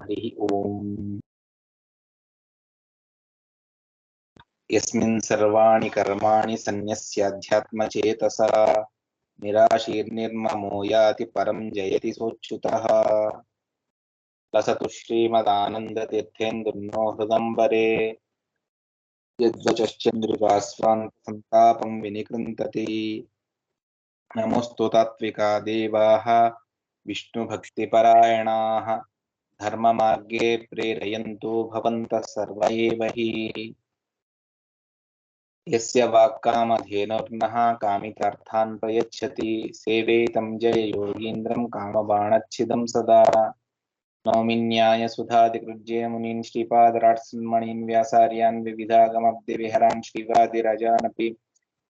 हरि ओम। यस्मिन् सर्वाणि कर्माणि सन्न्यस्याध्यात्मचेतसा निराशीर्निर्ममो याति परं जयति सोच्युतः। लसतु श्रीमदानन्दतीर्थेन्दुर्नो हृदम्बरे यद्वचश्चन्द्रिका स्वान्तसन्तापं विनिकृन्तति। नमोऽस्तु तात्विका देवाः विष्णुभक्तिपरायणाः धर्ममार्गे प्रेरयन्तु भवन्तः सर्व एव हि। यस्य वाक्कामधेनुर्नः कामितार्थान् प्रयच्छति सेवेतं जययोगीन्द्रं कामबाणच्छिदं सदा। नौमि न्यायसुधादिकृज्ये मुनीन् श्रीपादराट्सन्मणीन् व्यासार्यान् विविधागमब्धिविहरान् श्रीवादिराजानपि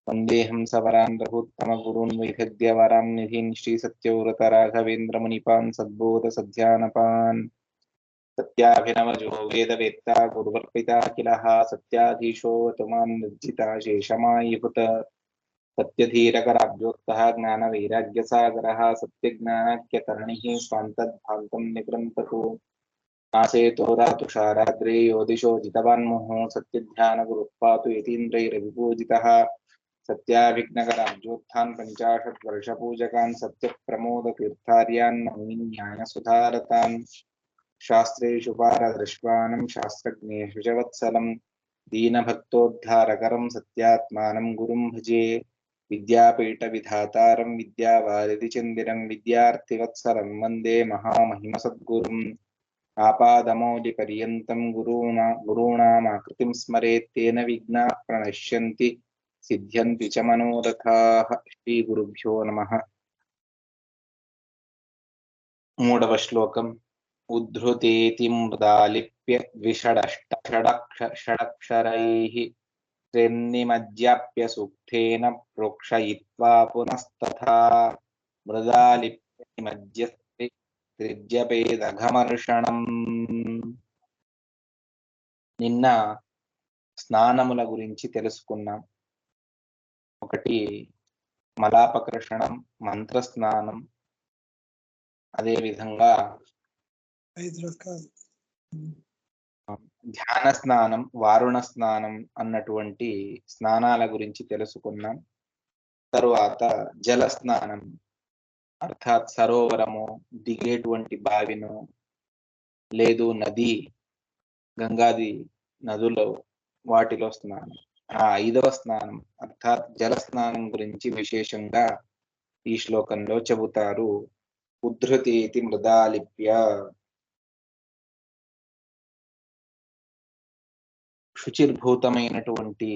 वन्देऽहं सवरान् रघुत्तमगुरून् वैदग्ध्यवरां निधीन् श्रीसत्यव्रतराघवेन्द्रमुनिपान् सद्बोधसध्यानपान्। सत्याभिनवजो वेदवेत्ता गुरुवर्पिता किलः सत्याधीशो तुमां निर्जिता शेषमायिभूत। सत्यधीरकराब्जोक्तः ज्ञानवैराग्यसागरः सत्यज्ञानज्ञतरणिः स्वान्तद्भान्तं निकृन्ततु। नासेतो रातुषाराद्रे योदिशो जितवान्मुहुः सत्यध्यानगुरुः यतीन्द्रैरविपूजितः। सत्याभिघ्नकराब्जोत्थान् पञ्चाशद्वर्षपूजकान् सत्यप्रमोदतीर्थार्यान् नौमि न्यायसुधारतान्। शास्त्रेषु पारदृष्टानं शास्त्रज्ञेषु च वत्सलं दीनभक्तोद्धारकरं सत्यात्मानं गुरुं भजे। विद्यापीठविधातारं विद्यावारिधिचन्दिरं विद्यार्थिवत्सलं वन्दे महामहिमसद्गुरुम्। आपादमौलिपर्यन्तं गुरूणामाकृतिं स्मरेत् तेन विघ्नाः प्रणश्यन्ति सिद्ध्यन्ति च मनोरथाः। श्रीगुरुभ्यो नमः। मूडव श्लोकम्। उद्धृतेति मृदालिप्य द्विषडक्षरैः त्रिन्निमज्जाप्य सूक्तेन प्रोक्षयित्वा पुनस्तथा मृदालिप्य निमज्जस्ते త్రిజ్యపేదఘమర్షణం. నిన్న స్నానముల గురించి తెలుసుకున్నాం. ఒకటి మలాపకర్షణం, మంత్రస్నానం, అదేవిధంగా ధ్యాన స్నానం, వారుణ స్నానం అన్నటువంటి స్నానాల గురించి తెలుసుకున్నాం. తరువాత జల స్నానం అర్థాత్ సరోవరము, దిగేటువంటి బావిను, లేదు నది, గంగాది నదులు, వాటిలో స్నానం. ఆ 5వ స్నానం అర్థాత్ జల స్నానం గురించి విశేషంగా ఈ శ్లోకంలో చెబుతారు. ఉద్ధృతేతి మృదాలిప్య, శుచిర్భూతమైనటువంటి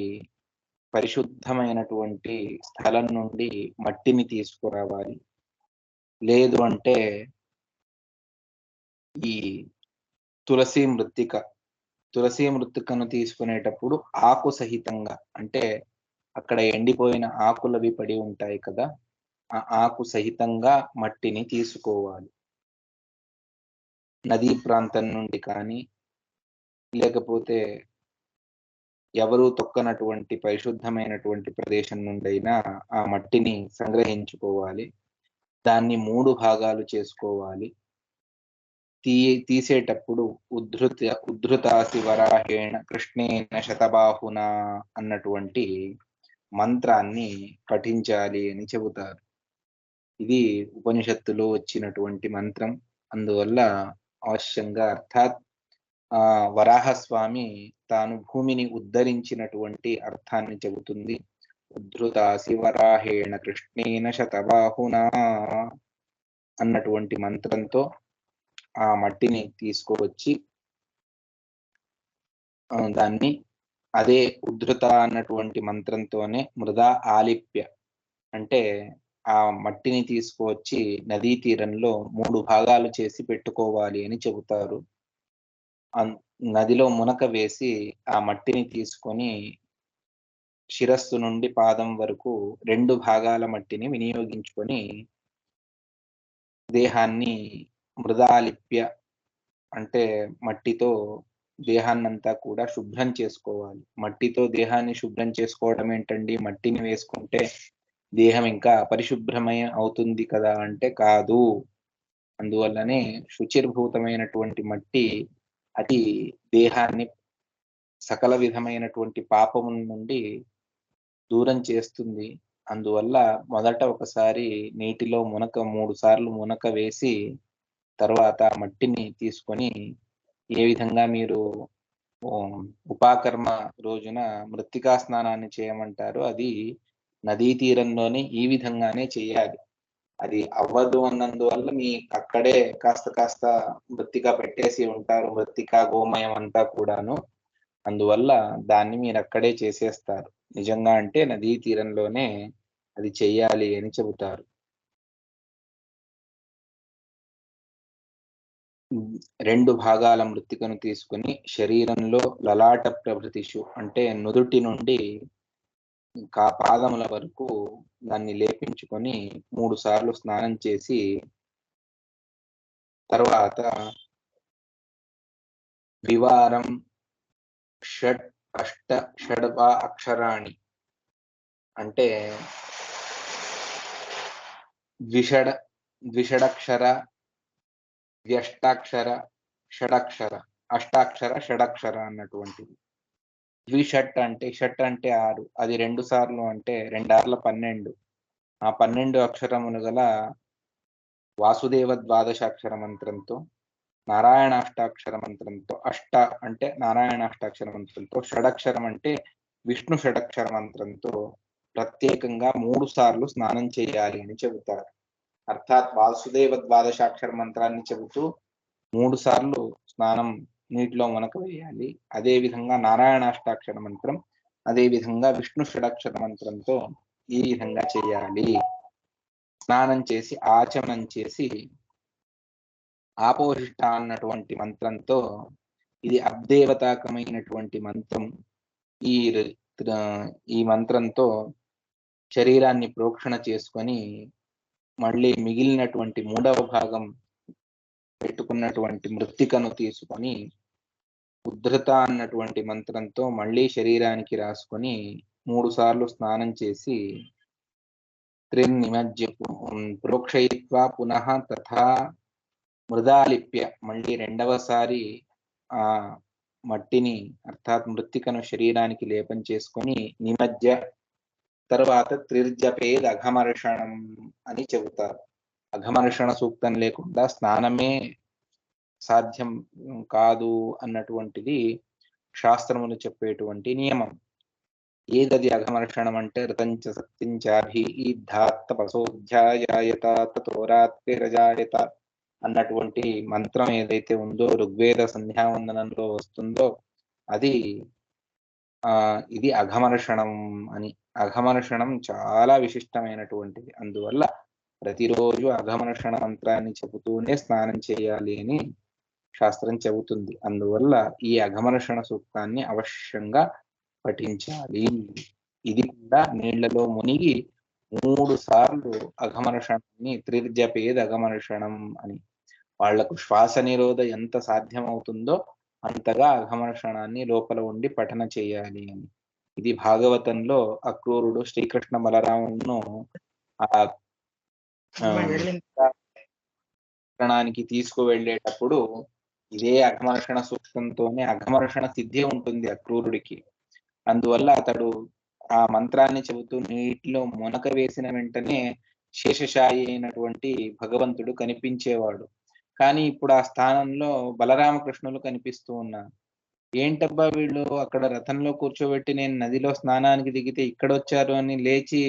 పరిశుద్ధమైనటువంటి స్థలం నుండి మట్టిని తీసుకురావాలి. లేదు అంటే ఈ తులసి మృత్తికను తీసుకునేటప్పుడు ఆకు సహితంగా, అంటే అక్కడ ఎండిపోయిన ఆకులవి పడి ఉంటాయి కదా, ఆ ఆకు సహితంగా మట్టిని తీసుకోవాలి. నదీ ప్రాంతం నుండి కానీ, లేకపోతే ఎవరూ తొక్కనటువంటి పరిశుద్ధమైనటువంటి ప్రదేశం నుండైనా ఆ మట్టిని సంగ్రహించుకోవాలి. దాన్ని 3 భాగాలు చేసుకోవాలి. తీసేటప్పుడు ఉద్ధృతాసి వరాహేణ కృష్ణేన శతబాహున అన్నటువంటి మంత్రాన్ని పఠించాలి అని చెబుతారు. ఇది ఉపనిషత్తులో వచ్చినటువంటి మంత్రం. అందువల్ల అవశ్యంగా, అర్థాత్ వరాహస్వామి తాను భూమిని ఉద్ధరించినటువంటి అర్థాన్ని చెబుతుంది. ఉద్ధృతాసి వరాహేణ కృష్ణేన శతబాహునా అన్నటువంటి మంత్రంతో ఆ మట్టిని తీసుకువచ్చి దాన్ని అదే ఉద్ధృత అన్నటువంటి మంత్రంతోనే మృదా ఆలిప్య, అంటే ఆ మట్టిని తీసుకువచ్చి నదీ తీరంలో 3 భాగాలు చేసి పెట్టుకోవాలి అని చెబుతారు. నదిలో మునక వేసి ఆ మట్టిని తీసుకొని శిరస్సు నుండి పాదం వరకు 2 భాగాల మట్టిని వినియోగించుకొని దేహాన్ని మృదాలిప్య, అంటే మట్టితో దేహాన్నంతా కూడా శుభ్రం చేసుకోవాలి. మట్టితో దేహాన్ని శుభ్రం చేసుకోవడం ఏంటండి, మట్టిని వేసుకుంటే దేహం ఇంకా అపరిశుభ్రమై అవుతుంది కదా అంటే కాదు. అందువల్లనే శుచిర్భూతమైనటువంటి మట్టి అది దేహాన్ని సకల విధమైనటువంటి పాపముల నుండి దూరం చేస్తుంది. అందువల్ల మొదట ఒకసారి నీటిలో 3 సార్లు మునక వేసి తర్వాత మట్టిని తీసుకొని ఏ విధంగా మీరు ఉపాకర్మ రోజున మృత్తికా స్నానాన్ని చేయమంటారో అది నదీ తీరంలోనే ఈ విధంగానే చేయాలి. అది అవ్వదు అన్నందువల్ల మీ అక్కడే కాస్త మృత్తిక పెట్టేసి ఉంటారు. మృత్తిక గోమయం అంతా కూడాను. అందువల్ల దాన్ని మీరు అక్కడే చేసేస్తారు. నిజంగా అంటే నదీ తీరంలోనే అది చెయ్యాలి అని చెబుతారు. 2 భాగాల మృత్తికను తీసుకొని శరీరంలో లలాట ప్రభృతిషు అంటే నుదుటి నుండి పాదముల వరకు దాన్ని లేపించుకొని 3 సార్లు స్నానం చేసి తర్వాత ద్వివారం షడ్వా అక్షరాణి అంటే ద్విషడక్షర, వ్యష్టాక్షర, షడక్షర, అష్టాక్షర, షడక్షర అన్నటువంటిది. ద్విషట్ అంటే 6, అది 2 సార్లు అంటే 2 12. ఆ 12 అక్షరములు గల వాసుదేవ ద్వాదశాక్షర మంత్రంతో, నారాయణాష్టాక్షర మంత్రంతో, అంటే నారాయణాష్టాక్షర మంత్రంతో, షడక్షరం అంటే విష్ణు షడక్షర మంత్రంతో ప్రత్యేకంగా 3 సార్లు స్నానం చేయాలి అని చెబుతారు. అర్థాత్ వాసుదేవ ద్వాదశాక్షర మంత్రాన్ని చెబుతూ 3 సార్లు స్నానం నీటిలో మునక వేయాలి. అదే విధంగా నారాయణాష్టాక్షర మంత్రం, అదే విధంగా విష్ణు షడక్షర మంత్రంతో ఈ విధంగా చేయాలి. స్నానం చేసి ఆచమనం చేసి ఆపోహిష్ట అన్నటువంటి మంత్రంతో, ఇది అబ్దేవతాకమైనటువంటి మంత్రం. ఈ మంత్రంతో శరీరాన్ని ప్రోక్షణ చేసుకొని మళ్ళీ మిగిలినటువంటి 3వ భాగం పెట్టుకున్నటువంటి మృత్తికను తీసుకొని ఉద్ధృత అన్నటువంటి మంత్రంతో మళ్ళీ శరీరానికి రాసుకొని 3 సార్లు స్నానం చేసి త్రినిమజ్య ప్రోక్షయిత్వా పునః తథా మృదాలిప్య మళ్ళీ 2వసారి ఆ మట్టిని అర్థాత్ మృత్తికను శరీరానికి లేపం చేసుకొని నిమజ్య తర్వాత త్రిర్జపేద్ అఘమర్షణం అని చెబుతారు. అఘమర్షణ సూక్తం లేకుండా స్నానమే సాధ్యం కాదు అన్నటువంటిది శాస్త్రములు చెప్పేటువంటి నియమం. ఏదది అఘమర్షణం అంటే ఋతంచ సత్యంచాభిధాత్తపసోధ్యాయత తోరాత్రిరజాయత అన్నటువంటి మంత్రం ఏదైతే ఉందో ఋగ్వేద సంధ్యావందనంలో వస్తుందో అది ఇది అఘమర్షణం అని. అఘమర్షణం చాలా విశిష్టమైనటువంటిది. అందువల్ల ప్రతిరోజు అఘమర్షణ మంత్రాన్ని చెబుతూనే స్నానం చేయాలి అని శాస్త్రం చెబుతుంది. అందువల్ల ఈ అఘమర్షణ సూక్తాన్ని అవశ్యంగా పఠించాలి. ఇది కూడా నీళ్లలో మునిగి 3 సార్లు అఘమర్షణాన్ని త్రిర్జపేద్ అఘమర్షణం అని. వాళ్లకు శ్వాస నిరోధ ఎంత సాధ్యమవుతుందో అంతగా అఘమర్షణాన్ని లోపల ఉండి పఠన చేయాలి అని. ఇది భాగవతంలో అక్రూరుడు శ్రీకృష్ణ బలరాములను క్షణానికి తీసుకువెళ్ళేటప్పుడు ఇదే అఘమర్షణ సూక్తంతోనే అఘమర్షణ సిద్ధి ఉంటుంది అక్రూరుడికి. అందువల్ల అతడు ఆ మంత్రాన్ని చెబుతూ నీటిలో మునక వేసిన వెంటనే శేషశాయి అయినటువంటి భగవంతుడు కనిపించేవాడు. కానీ ఇప్పుడు ఆ స్థానంలో బలరామకృష్ణులు కనిపిస్తూ ఉన్నారు. ఏంటబ్బా వీళ్ళు అక్కడ రథంలో కూర్చోబెట్టి నేను నదిలో స్నానానికి దిగితే ఇక్కడ వచ్చారు అని లేచి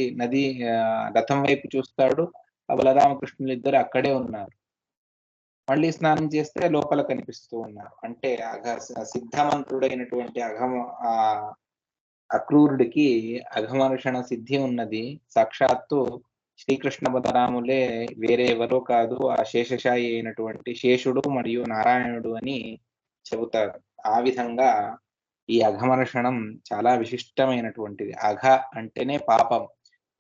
రథం వైపు చూస్తాడు. ఆ బలరామకృష్ణులు ఇద్దరు అక్కడే ఉన్నారు. మళ్ళీ స్నానం చేస్తే లోపల కనిపిస్తూ ఉన్నారు. అంటే సిద్ధమంతుడైనటువంటి అక్రూరుడికి అఘమర్షణ సిద్ధి ఉన్నది. సాక్షాత్తు శ్రీకృష్ణ బలరాములే, వేరే ఎవరో కాదు, ఆ శేషశాయి అయినటువంటి శేషుడు మరియు నారాయణుడు అని చెబుతారు. ఆ విధంగా ఈ అఘమర్షణం చాలా విశిష్టమైనటువంటిది. అఘ అంటేనే పాపం,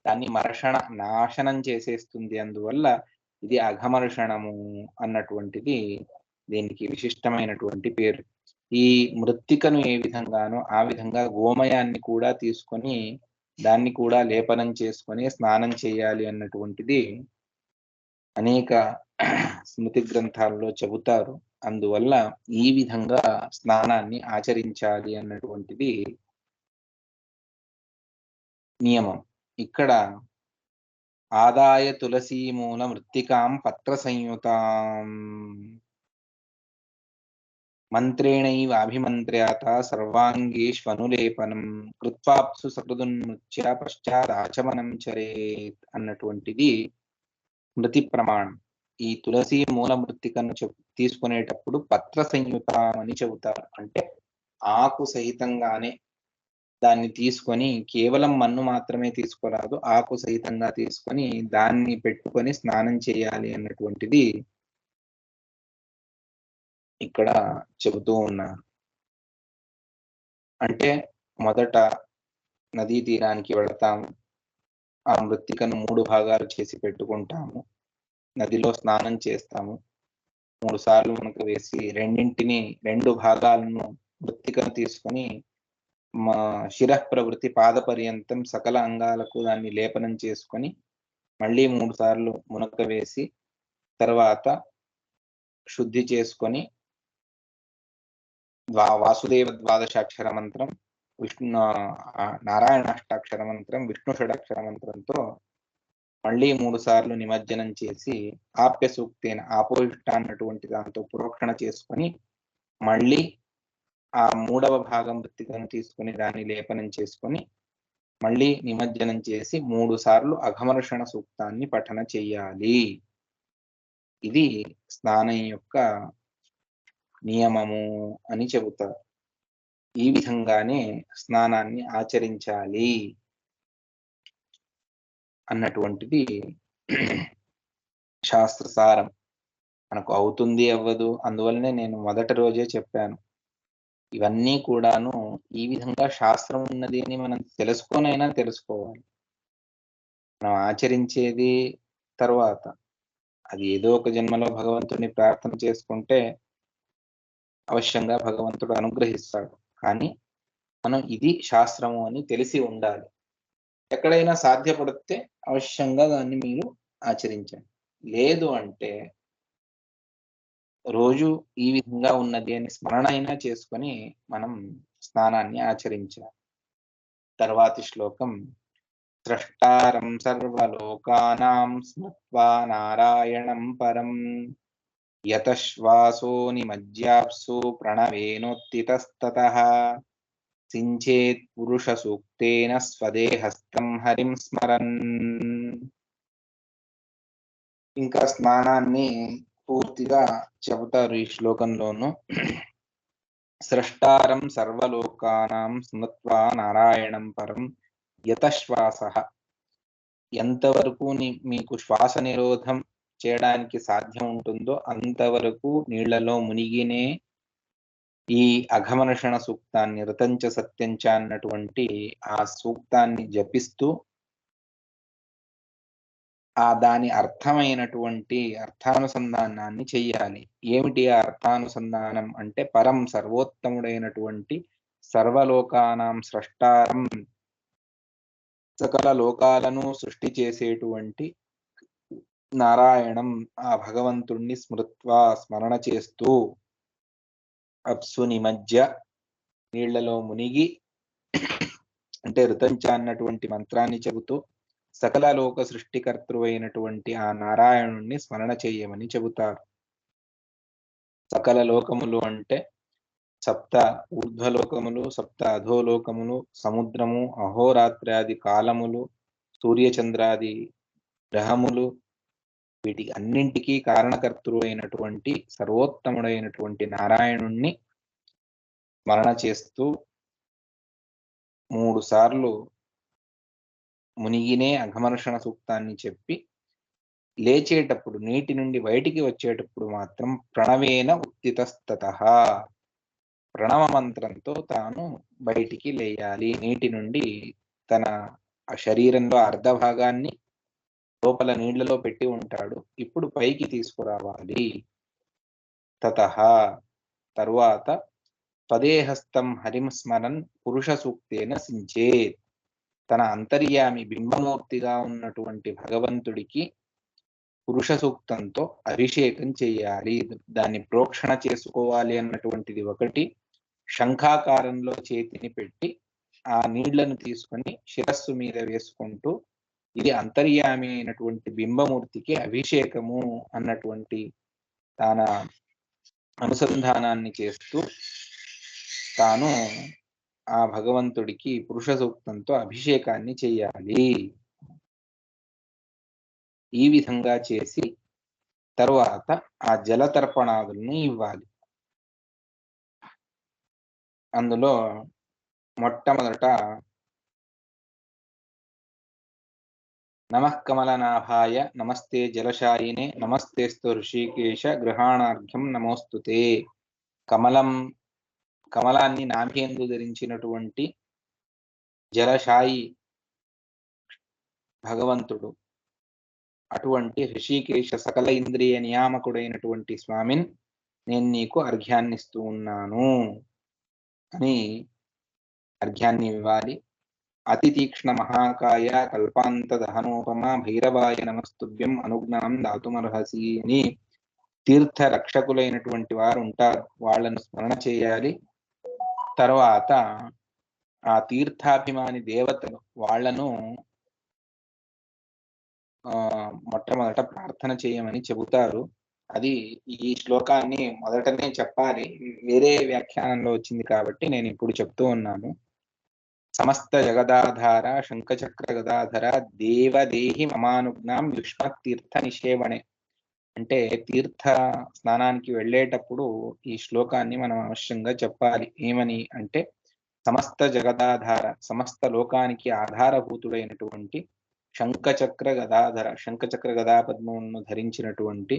దాన్ని నాశనం చేసేస్తుంది. అందువల్ల ఇది అఘమర్షణము అన్నటువంటిది దీనికి విశిష్టమైనటువంటి పేరు. ఈ మృత్తికను ఏ విధంగానో ఆ విధంగా గోమయాన్ని కూడా తీసుకొని దాన్ని కూడా లేపనం చేసుకొని స్నానం చేయాలి అన్నటువంటిది అనేక స్మృతి గ్రంథాల్లో చెబుతారు. అందువల్ల ఈ విధంగా స్నానాన్ని ఆచరించాలి అన్నటువంటిది నియమం. ఇక్కడ ఆదాయ తులసీమూల మృత్తికాం పత్ర సంయుతాం మంత్రేణైవ అభిమంత్ర్యాత సర్వాంగేష్వనులేపనం కృత్వాప్సు సకృదున్ముచ్య పశ్చాదాచమనం చరేత్ అన్నటువంటిది స్మృతి ప్రమాణం. ఈ తులసి మూల మృత్తికను తీసుకునేటప్పుడు పత్ర సంయుతం అని చెబుతారు. అంటే ఆకు సహితంగానే దాన్ని తీసుకొని, కేవలం మన్ను మాత్రమే తీసుకోరాదు, ఆకు సహితంగా తీసుకొని దాన్ని పెట్టుకొని స్నానం చేయాలి అన్నటువంటిది ఇక్కడ చెబుతూ ఉన్నారు. అంటే మొదట నదీ తీరానికి వెళతాము, ఆ మృత్తికను 3 భాగాలు చేసి పెట్టుకుంటాము, నదిలో స్నానం చేస్తాము, 3 సార్లు మునక వేసి రెండింటిని 2 భాగాలను మృత్తికను తీసుకొని మా శిరః ప్రవృత్తి పాద పర్యంతం సకల అంగాలకు దాన్ని లేపనం చేసుకొని మళ్ళీ 3 సార్లు మునక వేసి తర్వాత శుద్ధి చేసుకొని వాసుదేవ ద్వాదశాక్షర మంత్రం, విష్ణు నారాయణాష్టాక్షర మంత్రం, విష్ణు షడాక్షర మంత్రంతో మళ్ళీ 3 సార్లు నిమజ్జనం చేసి ఆప్య సూక్తేన ఆపోయిష్ట అన్నటువంటి దాంతో పురోక్షణ చేసుకొని మళ్ళీ ఆ 3వ భాగం మృత్తికను తీసుకొని దాన్ని లేపనం చేసుకొని మళ్ళీ నిమజ్జనం చేసి 3 సార్లు అఘమర్షణ సూక్తాన్ని పఠన చెయ్యాలి. ఇది స్నానం యొక్క నియమము అని చెబుతారు. ఈ విధంగానే స్నానాన్ని ఆచరించాలి అన్నటువంటిది శాస్త్రసారం. మనకు అవుతుంది అవ్వదు, అందువల్లనే నేను మొదటి రోజే చెప్పాను, ఇవన్నీ కూడాను ఈ విధంగా శాస్త్రం ఉన్నది అని మనం తెలుసుకోనైనా తెలుసుకోవాలి. మనం ఆచరించేది తరువాత, అది ఏదో ఒక జన్మలో భగవంతుడిని ప్రార్థన చేసుకుంటే అవశ్యంగా భగవంతుడు అనుగ్రహిస్తాడు. కానీ మనం ఇది శాస్త్రము అని తెలిసి ఉండాలి. ఎక్కడైనా సాధ్యపడితే అవశ్యంగా దాన్ని మీరు ఆచరించండి. లేదు అంటే రోజు ఈ విధంగా ఉన్నది అని స్మరణ అయినా చేసుకొని మనం స్నానాన్ని ఆచరించాలి. తర్వాతి శ్లోకం స్రష్టారం సర్వలోకానాం స్మృత్వా నారాయణం పరం యతశ్వాసో నిమజ్యాప్సు ప్రణవేనోత్తితస్తతః సించేత్ పురుష సూక్తేన స్వదేహస్థం హరిం స్మరన్. ఇంకా స్నానాన్ని పూర్తిగా చెబుతారు ఈ శ్లోకంలోను. స్రష్టారం సర్వలోకానాం స్మృత్వా నారాయణం పరం యతశ్వాసః, ఎంతవరకు మీకు శ్వాస నిరోధం చేయడానికి సాధ్యం ఉంటుందో అంతవరకు నీళ్లలో మునిగినే ఈ అఘమర్షణ సూక్తాన్ని, ఋతంచ సత్యంచ అన్నటువంటి ఆ సూక్తాన్ని జపిస్తూ దాని అర్థమైనటువంటి అర్థానుసంధానాన్ని చెయ్యాలి. ఏమిటి ఆ అర్థానుసంధానం అంటే, పరం సర్వోత్తముడైనటువంటి సర్వలోకానాం స్రష్టారం, సకల లోకాలను సృష్టి చేసేటువంటి నారాయణం, ఆ భగవంతుణ్ణి స్మృత్వా స్మరణ చేస్తూ అప్సు నిమజ్జ నీళ్లలో మునిగి, అంటే ఋతంచ అన్నటువంటి మంత్రాన్ని చెబుతూ సకల లోక సృష్టికర్తృవైనటువంటి ఆ నారాయణుణ్ణి స్మరణ చేయమని చెబుతారు. సకల లోకములు అంటే సప్త ఊర్ధ్వలోకములు, సప్త అధోలోకములు, సముద్రము, అహోరాత్రాది కాలములు, సూర్యచంద్రాది గ్రహములు, వీటికి అన్నింటికీ కారణకర్తృ అయినటువంటి సర్వోత్తముడైనటువంటి నారాయణుణ్ణి స్మరణ చేస్తూ 3 సార్లు మునిగినే అఘమర్షణ సూక్తాన్ని చెప్పి లేచేటప్పుడు, నీటి నుండి బయటికి వచ్చేటప్పుడు మాత్రం ప్రణవేన ఉత్తితస్తతః, ప్రణవ మంత్రంతో తాను బయటికి లేయాలి. నీటి నుండి తన శరీరంలో అర్ధ భాగాన్ని లోపల నీళ్లలో పెట్టి ఉంటాడు, ఇప్పుడు పైకి తీసుకురావాలి. తతః, తరువాత స్వదేహస్థం హరిం స్మరన్ పురుష సూక్తేన సించేత్, తన అంతర్యామి బింబమూర్తిగా ఉన్నటువంటి భగవంతుడికి పురుష సూక్తంతో అభిషేకం చేయాలి. దాన్ని ప్రోక్షణ చేసుకోవాలి అన్నటువంటిది ఒకటి. శంఖాకారంలో చేతిని పెట్టి ఆ నీళ్లను తీసుకొని శిరస్సు మీద వేసుకుంటూ ఇది అంతర్యామి అయినటువంటి బింబమూర్తికి అభిషేకము అన్నటువంటి తన అనుసంధానాన్ని చేస్తూ తాను ఆ భగవంతుడికి పురుష సూక్తంతో అభిషేకాన్ని చెయ్యాలి. ఈ విధంగా చేసి తరువాత ఆ జలతర్పణాదులను ఇవ్వాలి. అందులో మొట్టమొదట నమః కమలనాభాయ నమస్తే జలశాయినే నమస్తేస్తు ఋషికేశ గృహాణార్ఘ్యం నమోస్తుతే. కమలాన్ని నాభేందు ధరించినటువంటి జలశాయి భగవంతుడు, అటువంటి ఋషికేశ సకల ఇంద్రియ నియామకుడైనటువంటి స్వామిన్ నేను నీకు అర్ఘ్యాన్నిస్తూ ఉన్నాను అని అర్ఘ్యాన్ని ఇవ్వాలి. అతి తీక్ష్ణ మహాకాయ కల్పాంత దహనోపమ భైరవాయ నమస్తుభ్యం అనుజ్ఞానం దాతుమర్హసి అని తీర్థ రక్షకులైనటువంటి వారు ఉంటారు, వాళ్ళను స్మరణ చేయాలి. తర్వాత ఆ తీర్థాభిమాని దేవతలు వాళ్లను మొట్టమొదట ప్రార్థన చేయమని చెబుతారు. అది ఈ శ్లోకాన్ని మొదటనే చెప్పాలి, వేరే వ్యాఖ్యానంలో వచ్చింది కాబట్టి నేను ఇప్పుడు చెప్తూ ఉన్నాను. సమస్త జగదాధార శంఖచక్ర గదాధర దేవదేహి మమానుజ్ఞాం యుష్మత్ తీర్థ నిషేవణే. అంటే తీర్థ స్నానానికి వెళ్ళేటప్పుడు ఈ శ్లోకాన్ని మనం అవశ్యంగా చెప్పాలి. ఏమని అంటే, సమస్త జగదాధార సమస్త లోకానికి ఆధారభూతుడైనటువంటి శంఖచక్ర గదాధర శంఖచక్ర గదాపద్మమును ధరించినటువంటి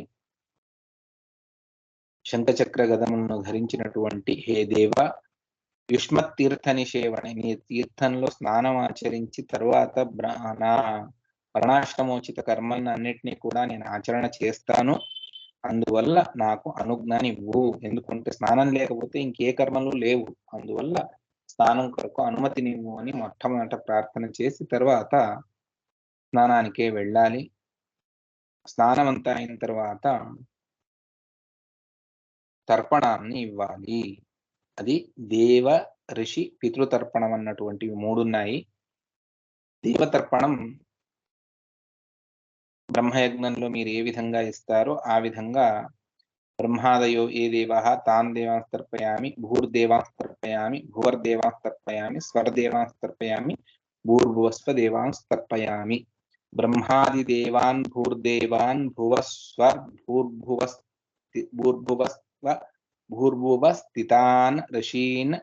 శంఖచక్ర గదమును ధరించినటువంటి హే దేవ, యుష్మత్ తీర్థ నిషేవణి, నీ తీర్థంలో స్నానం ఆచరించి తరువాత నా వర్ణాశ్రమోచిత కర్మలను అన్నిటినీ కూడా నేను ఆచరణ చేస్తాను. అందువల్ల నాకు అనుజ్ఞానివ్వు. ఎందుకంటే స్నానం లేకపోతే ఇంకే కర్మలు లేవు. అందువల్ల స్నానం కొరకు అనుమతినివ్వు అని మొట్టమొదట ప్రార్థన చేసి తర్వాత స్నానానికే వెళ్ళాలి. స్నానం అంతా అయిన తర్వాత తర్పణాన్ని ఇవ్వాలి. అది దేవ, ఋషి, పితృతర్పణం అన్నటువంటివి మూడున్నాయి. దేవతర్పణం బ్రహ్మయజ్ఞంలో మీరు ఏ విధంగా ఇస్తారో ఆ విధంగా బ్రహ్మాదయో ఏ దేవాః తాన్ దేవాస్తర్పయామి, భూర్దేవాస్తర్పయామి, భువర్దేవాస్తర్పయామి, స్వర్దేవాస్తర్పయామి, భూర్భువస్వ దేవాస్తర్పయామి. బ్రహ్మాదిదేవాన్ భూర్దేవాన్ భువస్వర్ భూర్భువస్థితాన్ ఋషీన్,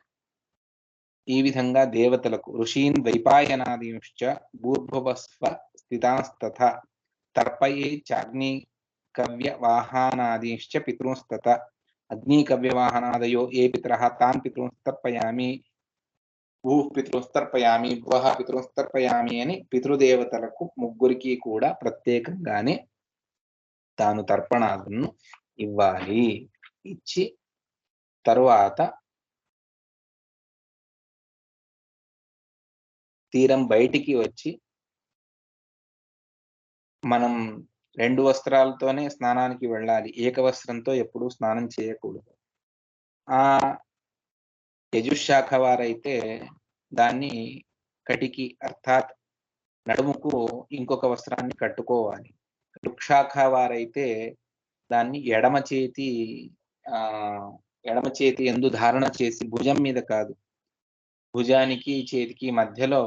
ఈ విధంగా దేవతలకు ఋషీన్ ద్వైపాయనాదీంశ్చ భూర్భువస్వ స్థితాంస్తథా తర్పయే చాగ్నికవ్యవాహనాదీంశ్చ పితృంస్తత. అగ్నికవ్యవాహనాదయో ఏ పితరః తాన్ పితృంస్తర్పయామి, భూః పితృంస్తర్పయామి, భువః పితృంస్తర్పయామి అని పితృదేవతలకు ముగ్గురికి కూడా ప్రత్యేకంగానే తాను తర్పణాలను ఇవ్వాలి. ఇచ్చి తరువాత తీరం బయటికి వచ్చి, మనం 2 వస్త్రాలతోనే స్నానానికి వెళ్ళాలి, ఏకవస్త్రంతో ఎప్పుడూ స్నానం చేయకూడదు. ఆ యజుశాఖ వారైతే దాన్ని కటికి అర్థాత్ నడుముకు ఇంకొక వస్త్రాన్ని కట్టుకోవాలి. ఋక్షాఖ వారైతే దాన్ని ఎడమ చేతి ఎందు ధారణ చేసి, భుజం మీద కాదు, భుజానికి చేతికి మధ్యలో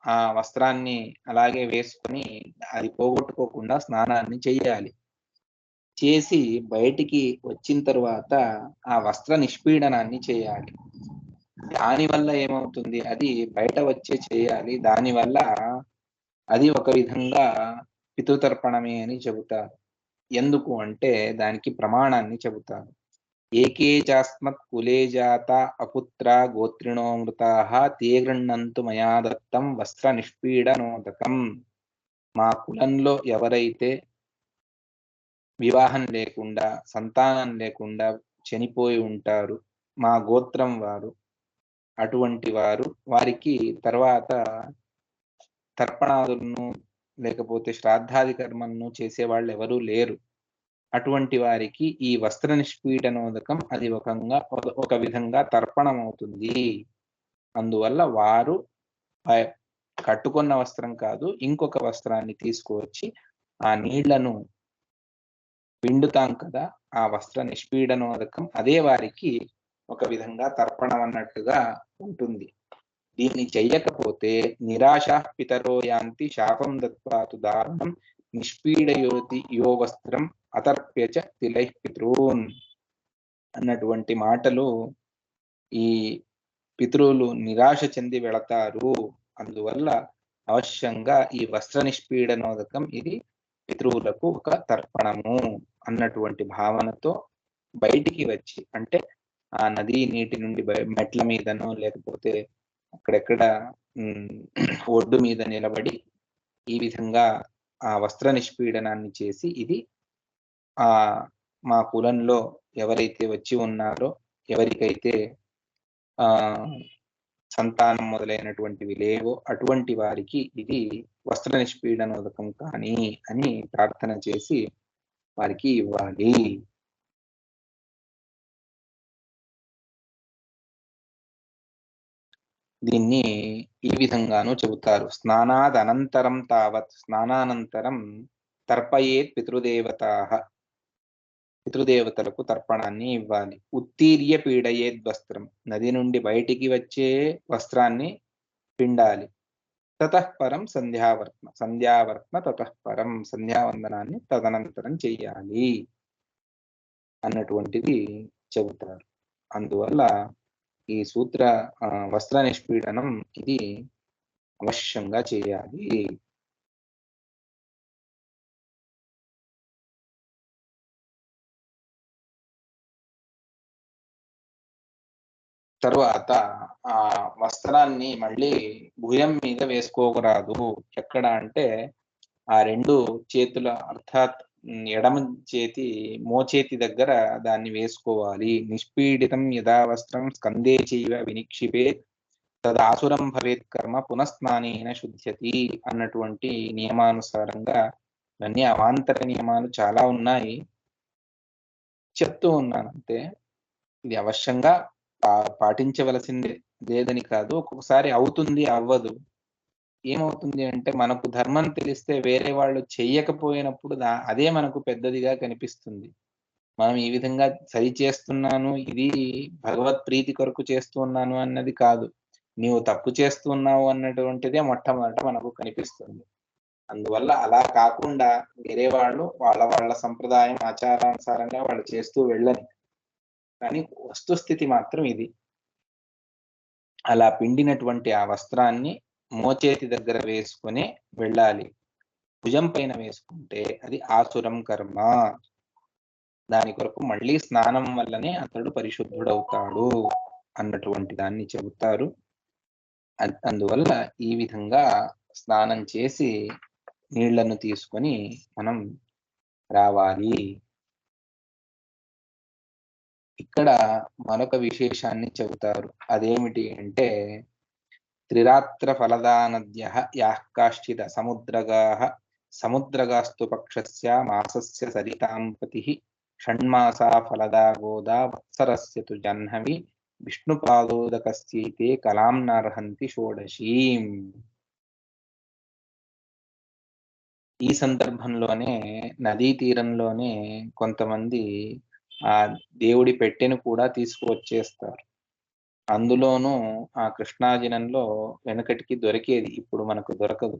ఆ వస్త్రాన్ని అలాగే వేసుకొని అది పోగొట్టుకోకుండా స్నానాన్ని చెయ్యాలి. చేసి బయటికి వచ్చిన తరువాత ఆ వస్త్ర నిష్పీడనాన్ని చేయాలి. దానివల్ల ఏమవుతుంది, అది బయట వచ్చే చేయాలి. దానివల్ల అది ఒక విధంగా పితృతర్పణమే అని చెబుతారు. ఎందుకు అంటే దానికి ప్రమాణాన్ని చెబుతారు. ఏకే చాస్మత్ కులే జాత అపుత్ర గోత్రిణో మృతాః తే గృహ్ణంతు మయా దత్తం వస్త్ర నిష్పీడనోదకం. మా కులంలో ఎవరైతే వివాహం లేకుండా సంతానం లేకుండా చనిపోయి ఉంటారు, మా గోత్రం వారు, అటువంటి వారికి తర్వాత తర్పణాదులను లేకపోతే శ్రాద్ధాది కర్మలను చేసేవాళ్ళు ఎవరూ లేరు. అటువంటి వారికి ఈ వస్త్ర నిష్పీడనోదకం అది ఒక విధంగా తర్పణమవుతుంది. అందువల్ల వారు కట్టుకున్న వస్త్రం కాదు, ఇంకొక వస్త్రాన్ని తీసుకువచ్చి ఆ నీళ్లను పిండుతాం కదా, ఆ వస్త్ర నిష్పీడనోదకం అదే వారికి ఒక విధంగా తర్పణం అన్నట్టుగా ఉంటుంది. దీన్ని చెయ్యకపోతే నిరాశా పితరో యాంతి శాపం దత్వాతు దారుణం నిష్పీడయోతి యో వస్త్రం అతర్ప్యచ తిలై పితృన్ అన్నటువంటి మాటలు ఈ పితృలు నిరాశ చెంది వెళతారు. అందువల్ల అవశ్యంగా ఈ వస్త్ర నిష్పీడనోదకం ఇది పితృవులకు ఒక తర్పణము అన్నటువంటి భావనతో బయటికి వచ్చి, అంటే ఆ నదీ నీటి నుండి మెట్ల మీదనో లేకపోతే అక్కడెక్కడ ఒడ్డు మీద నిలబడి ఈ విధంగా ఆ వస్త్ర నిష్పీడనాన్ని చేసి, ఇది మా కులంలో ఎవరైతే వచ్చి ఉన్నారో, ఎవరికైతే సంతానం మొదలైనటువంటివి లేవో అటువంటి వారికి ఇది వస్త్ర నిష్పీడనోదకం కానీ అని ప్రార్థన చేసి వారికి ఇవ్వాలి. దీన్ని ఈ విధంగాను చెబుతారు. స్నానాదనంతరం తావత్, స్నానానంతరం తర్పయేత్ పితృదేవతాః, పితృదేవతలకు తర్పణాన్ని ఇవ్వాలి. ఉత్తీర్య పీడయేద్ వస్త్రం, నది నుండి బయటికి వచ్చే వస్త్రాన్ని పిండాలి. తతఃపరం సంధ్యావర్త్మ తతఃపరం, సంధ్యావందనాన్ని తదనంతరం చెయ్యాలి అన్నటువంటిది చెబుతారు. అందువల్ల ఈ సూత్ర వస్త్ర నిష్పీడనం ఇది అవశ్యంగా చేయాలి. తరువాత ఆ వస్త్రాన్ని మళ్ళీ భుజం మీద వేసుకోకరాదు. ఎక్కడ అంటే ఆ రెండు చేతుల, అర్థాత్ ఎడమ చేతి మోచేతి దగ్గర దాన్ని వేసుకోవాలి. నిష్పీడితం యదా వస్త్రం స్కందే చైవ వినిక్షిపే తదాసురం భవేత్ కర్మ పునఃస్నానేన శుద్ధ్యతి అన్నటువంటి నియమానుసారంగా, ఇవన్నీ అవాంతర నియమాలు చాలా ఉన్నాయి, చెప్తూ ఉన్నానంతే. ఇది అవశ్యంగా పాటించవలసిందే, లేదని కాదు. ఒక్కొక్కసారి అవుతుంది, అవ్వదు. ఏమవుతుంది అంటే మనకు ధర్మం తెలిస్తే వేరే వాళ్ళు చెయ్యకపోయినప్పుడు అదే మనకు పెద్దదిగా కనిపిస్తుంది. మనం ఈ విధంగా సరి చేస్తున్నాను, ఇది భగవత్ ప్రీతి కొరకు చేస్తున్నాను అన్నది కాదు, నీవు తప్పు చేస్తున్నావు అన్నటువంటిదే మొట్టమొదట మనకు కనిపిస్తుంది. అందువల్ల అలా కాకుండా వేరే వాళ్ళు వాళ్ళ సంప్రదాయం ఆచారానుసారంగా వాళ్ళు చేస్తూ వెళ్ళని, కానీ వస్తుస్థితి మాత్రం ఇది. అలా పిండినటువంటి ఆ వస్త్రాన్ని మోచేతి దగ్గర వేసుకుని వెళ్ళాలి. భుజం పైన వేసుకుంటే అది ఆసురం కర్మ. దాని కొరకు మళ్ళీ స్నానం వల్లనే అతడు పరిశుద్ధుడవుతాడు అన్నటువంటి దాన్ని చెబుతారు. అందువల్ల ఈ విధంగా స్నానం చేసి నీళ్లను తీసుకొని మనం రావాలి. ఇక్కడ మరొక విశేషాన్ని చెబుతారు. అదేమిటి అంటే, త్రిరాత్ర ఫలదా నద్యః యాః కాశ్చిద సముద్రగాస్తు పక్షస్య మాసస్య సరితాం పతిః షణ్మాసా ఫలదా గోదా వత్సరస్య తు జహ్నవి విష్ణుపాదోదకస్యైతే కలాం నార్హంతి షోడశీం. ఈ సందర్భంలోనే నదీ తీరంలోనే కొంతమంది ఆ దేవుడి పెట్టెను కూడా తీసుకువచ్చేస్తారు. అందులోనూ ఆ కృష్ణాజినంలో వెనకటికి దొరికేది, ఇప్పుడు మనకు దొరకదు.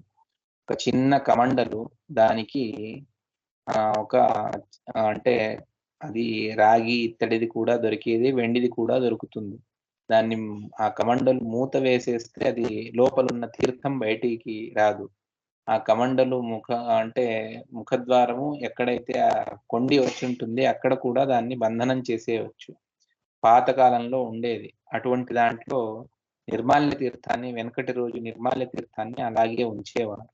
ఒక చిన్న కమండలు, దానికి ఒక అంటే అది రాగి ఇత్తడిది కూడా దొరికేది, వెండిది కూడా దొరుకుతుంది. దాన్ని ఆ కమండలు మూత వేసేస్తే అది లోపలున్న తీర్థం బయటికి రాదు. ఆ కమండలు అంటే ముఖద్వారము ఎక్కడైతే ఆ కొండి వచ్చి ఉంటుంది అక్కడ కూడా దాన్ని బంధనం చేసేయవచ్చు. పాతకాలంలో ఉండేది. అటువంటి దాంట్లో నిర్మాల్య తీర్థాన్ని, వెనకటి రోజు నిర్మాల్య తీర్థాన్ని అలాగే ఉంచేవారు.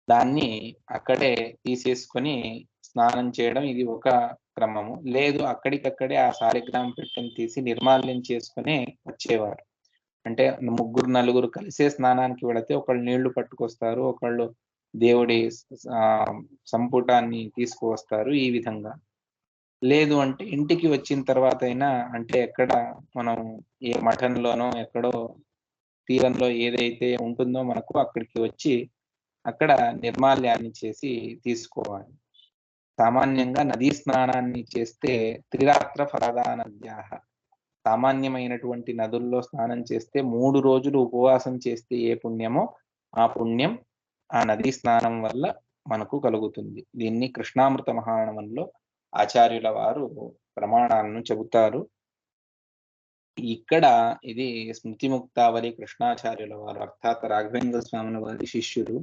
దాన్ని అక్కడే తీసేసుకొని స్నానం చేయడం ఇది ఒక క్రమము. లేదు అక్కడికక్కడే ఆ శాలిగ్రామం పెట్టెను తీసి నిర్మాల్యం చేసుకుని వచ్చేవారు. అంటే ముగ్గురు నలుగురు కలిసే స్నానానికి వెళితే ఒకళ్ళు నీళ్లు పట్టుకొస్తారు, ఒకళ్ళు దేవుడి సంపుటాన్ని తీసుకువస్తారు ఈ విధంగా. లేదు అంటే ఇంటికి వచ్చిన తర్వాత అయినా, అంటే ఎక్కడ మనం ఏ మఠంలోనో ఎక్కడో తీరంలో ఏదైతే ఉంటుందో మనకు అక్కడికి వచ్చి అక్కడ నిర్మాల్యాన్ని చేసి తీసుకోవాలి. సామాన్యంగా నదీ స్నానాన్ని చేస్తే త్రిరాత్ర ఫలదా నద్యాః. సామాన్యమైనటువంటి నదుల్లో స్నానం చేస్తే 3 రోజులు ఉపవాసం చేస్తే ఏ పుణ్యమో ఆ పుణ్యం ఆ నదీ స్నానం వల్ల మనకు కలుగుతుంది. దీన్ని కృష్ణామృత మహాణవంలో ఆచార్యుల వారు ప్రమాణాలను చెబుతారు. ఇక్కడ ఇది స్మృతి ముక్తావళి కృష్ణాచార్యుల వారు, అర్థాత్ రాఘవేంద్ర స్వాముల వారి శిష్యులు.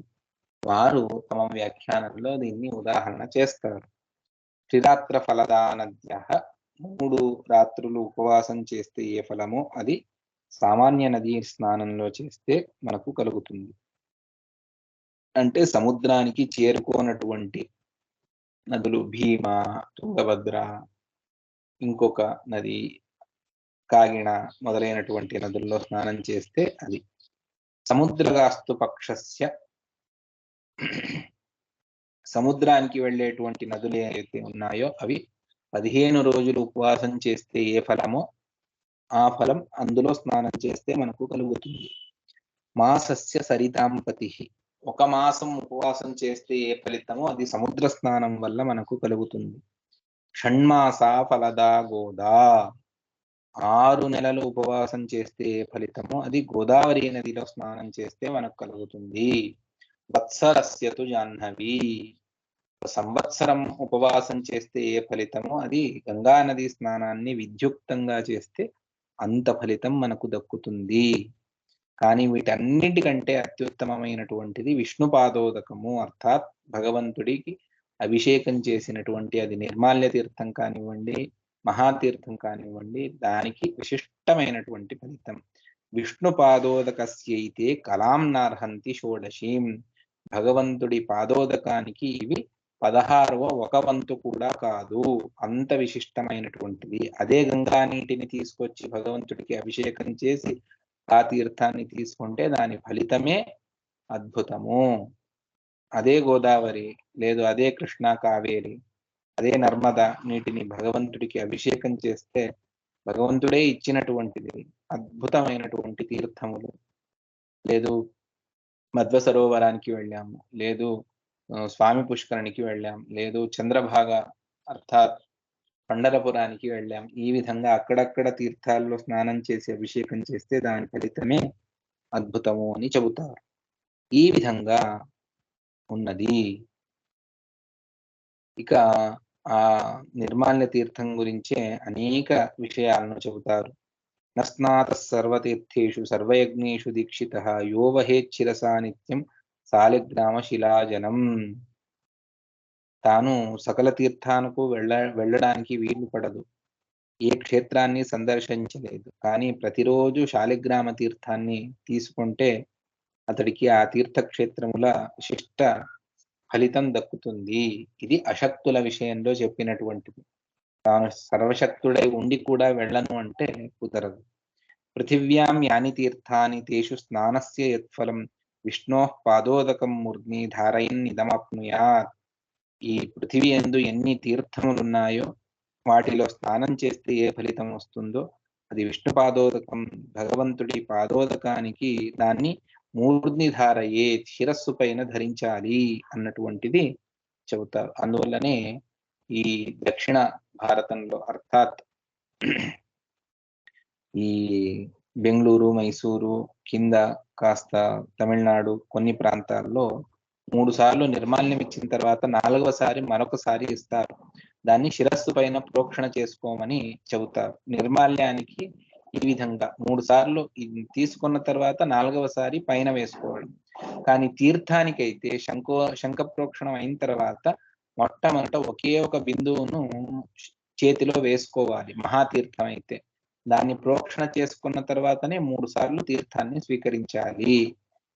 వారు తమ వ్యాఖ్యానంలో దీన్ని ఉదాహరణ చేస్తారు. త్రిరాత్ర ఫలదా నద్యః. 3 రాత్రులు ఉపవాసం చేస్తే ఏ ఫలమో అది సామాన్య నదీ స్నానంలో చేస్తే మనకు కలుగుతుంది. అంటే సముద్రానికి చేరుకోనటువంటి నదులు భీమా, తుంగభద్ర, ఇంకొక నది కాగిణ మొదలైనటువంటి నదుల్లో స్నానం చేస్తే అది. సముద్రగాస్తు పక్షస్య, సముద్రానికి వెళ్ళేటువంటి నదులు ఏవైతే ఉన్నాయో అవి 15 రోజులు ఉపవాసం చేస్తే ఏ ఫలమో ఆ ఫలం అందులో స్నానం చేస్తే మనకు కలుగుతుంది. మాసస్య సరితాంపతి, 1 మాసం ఉపవాసం చేస్తే ఏ ఫలితమో అది సముద్ర స్నానం వల్ల మనకు కలుగుతుంది. షణ్మాసా ఫలదా గోదా, 6 నెలలు ఉపవాసం చేస్తే ఏ ఫలితమో అది గోదావరి నదిలో స్నానం చేస్తే మనకు కలుగుతుంది. వత్సరస్యతు జాహ్నవి, సంవత్సరం ఉపవాసం చేస్తే ఏ ఫలితమో అది గంగా నది స్నానాన్ని విద్యుక్తంగా చేస్తే అంత ఫలితం మనకు దక్కుతుంది. కానీ వీటన్నిటికంటే అత్యుత్తమమైనటువంటిది విష్ణుపాదోదకము, అర్థాత్ భగవంతుడికి అభిషేకం చేసినటువంటి అది నిర్మాల్య తీర్థం కానివ్వండి, మహాతీర్థం కానివ్వండి, దానికి విశిష్టమైనటువంటి ఫలితం. విష్ణుపాదోదకస్యైతే కలాం నార్హంతి షోడశీం. భగవంతుడి పాదోదకానికి ఇవి 16వ 1 వంతు కూడా కాదు, అంత విశిష్టమైనటువంటిది. అదే గంగా నీటిని తీసుకొచ్చి భగవంతుడికి అభిషేకం చేసి ఆ తీర్థాన్ని తీసుకుంటే దాని ఫలితమే అద్భుతము. అదే గోదావరి, లేదు అదే కృష్ణా కావేరి, అదే నర్మద నీటిని భగవంతుడికి అభిషేకం చేస్తే భగవంతుడే ఇచ్చినటువంటిది అద్భుతమైనటువంటి తీర్థములు. లేదు మధ్వ సరోవరానికి వెళ్ళాము, లేదు స్వామి పుష్కరునికి వెళ్ళాం, లేదు చంద్రభాగ అర్థాత్ పండరపురానికి వెళ్ళాం. ఈ విధంగా అక్కడక్కడ తీర్థాల్లో స్నానం చేసి అభిషేకం చేస్తే దాని ఫలితమే అద్భుతము అని చెబుతారు. ఈ విధంగా ఉన్నది. ఇక ఆ నిర్మాల్య తీర్థం గురించే అనేక విషయాలను చెబుతారు. నస్నాతః సర్వతీర్థేషు సర్వయజ్ఞేషు దీక్షితః యో వహేచ్చిరసా నిత్యం సాలిగ్రామ శిలాజనం. తాను సకల తీర్థాలకు వెళ్ళడానికి వీలు పడదు, ఏ క్షేత్రాన్ని సందర్శించలేదు, కానీ ప్రతిరోజు శాలిగ్రామ తీర్థాన్ని తీసుకుంటే అతడికి ఆ తీర్థక్షేత్రముల విశిష్ట ఫలితం దక్కుతుంది. ఇది అశక్తుల విషయంలో చెప్పినటువంటిది. తాను సర్వశక్తుడై ఉండి కూడా వెళ్ళను అంటే కుదరదు. పృథివ్యాం యాని తీర్థాని తేషు స్నానస్య యత్ఫలం విష్ణోః పాదోదకం మూర్ధ్ని ధారయన్నిదమాప్నుయాత్. ఈ పృథివీ యందు ఎన్ని తీర్థములున్నాయో వాటిలో స్నానం చేస్తే ఏ ఫలితం వస్తుందో అది విష్ణు పాదోదకం, భగవంతుడి పాదోదకానికి దాన్ని మూర్ధ్ని ధారయే, శిరస్సు పైన ధరించాలి అన్నటువంటిది చెబుతారు. అందువల్లనే ఈ దక్షిణ భారతంలో అర్థాత్ ఈ బెంగళూరు, మైసూరు కింద కాస్త తమిళనాడు కొన్ని ప్రాంతాల్లో 3 సార్లు నిర్మాల్యం ఇచ్చిన తర్వాత 4వసారి మరొకసారి ఇస్తారు. దాన్ని శిరస్సు పైన ప్రోక్షణ చేసుకోమని చెబుతారు. నిర్మాల్యానికి ఈ విధంగా 3 సార్లు తీసుకున్న తర్వాత 4వసారి పైన వేసుకోవడం. కానీ తీర్థానికైతే శంఖ ప్రోక్షణం అయిన తర్వాత మొట్టమొదట ఒకే ఒక బిందువును చేతిలో వేసుకోవాలి. మహాతీర్థం అయితే దాన్ని ప్రోక్షణ చేసుకున్న తర్వాతనే 3 సార్లు తీర్థాన్ని స్వీకరించాలి.